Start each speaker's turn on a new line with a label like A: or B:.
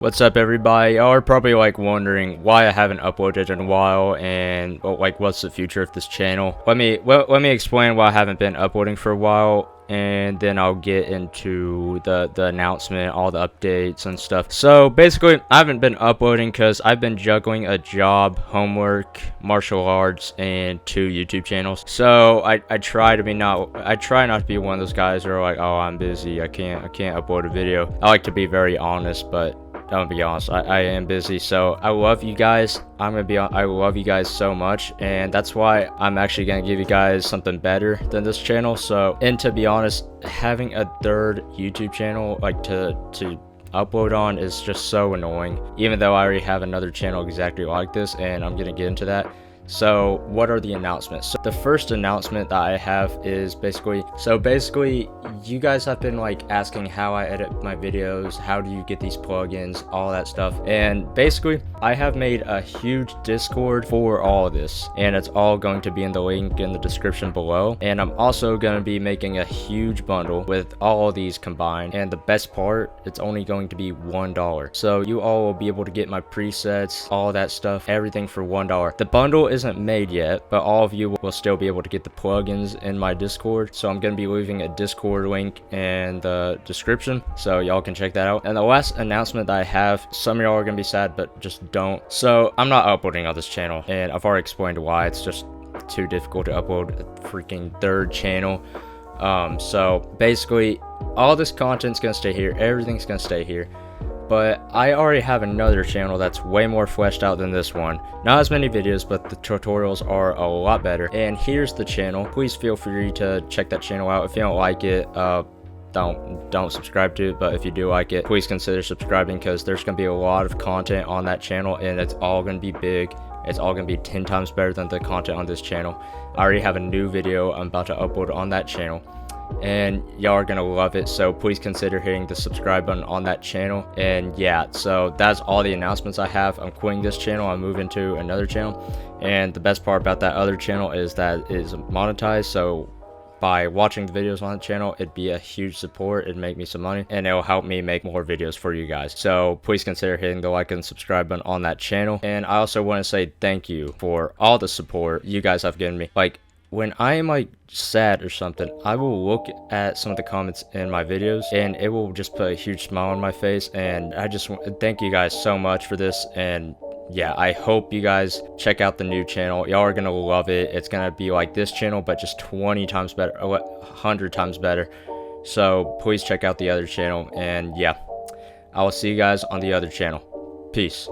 A: What's up, everybody? Y'all are probably like wondering why I haven't uploaded in a while and like what's the future of this channel. Let me explain why I haven't been uploading for a while, and then I'll get into the announcement, all the updates and stuff. So basically, I haven't been uploading because I've been juggling a job, homework, martial arts, and 2 YouTube channels. So I try not to be one of those guys who are like, oh, I'm busy, I can't upload a video. I like to be very honest, but I'm gonna be honest, I am busy. So I love you guys. I love you guys so much, and that's why I'm actually gonna give you guys something better than this channel. So, and to be honest, having a third YouTube channel like to upload on is just so annoying, even though I already have another channel exactly like this, and I'm gonna get into that. So what are the announcements? So the first announcement that I have is basically you guys have been like asking how I edit my videos, how do you get these plugins, all that stuff. And basically I have made a huge Discord for all of this, and it's all going to be in the link in the description below. And I'm also going to be making a huge bundle with all of these combined, and the best part, it's only going to be $1. So you all will be able to get my presets, all that stuff, everything for $1. The bundle isn't made yet, but all of you will still be able to get the plugins in my Discord. So I'm going to be leaving a Discord link in the description, so y'all can check that out. And the last announcement that I have, some of y'all are going to be sad, but just don't. So I'm not uploading on this channel, and I've already explained why. It's just too difficult to upload a freaking third channel. So basically all this content's going to stay here, everything's going to stay here. But I already have another channel that's way more fleshed out than this one. Not as many videos, but the tutorials are a lot better. And here's the channel. Please feel free to check that channel out. If you don't like it, don't subscribe to it, but if you do like it, please consider subscribing, because there's going to be a lot of content on that channel, and it's all going to be big. It's all going to be 10 times better than the content on this channel. I already have a new video I'm about to upload on that channel, and y'all are gonna love it. So please consider hitting the subscribe button on that channel. And yeah, so that's all the announcements I have. I'm quitting this channel, I'm moving to another channel, and the best part about that other channel is that it is monetized. So by watching the videos on the channel, it'd be a huge support, it'd make me some money, and it'll help me make more videos for you guys. So please consider hitting the like and subscribe button on that channel. And I also want to say thank you for all the support you guys have given me. Like, when I am like sad or something, I will look at some of the comments in my videos, and it will just put a huge smile on my face. And I just thank you guys so much for this. And yeah, I hope you guys check out the new channel. Y'all are gonna love it. It's gonna be like this channel, but just 20 times better, 100 times better. So please check out the other channel. And yeah, I will see you guys on the other channel. Peace.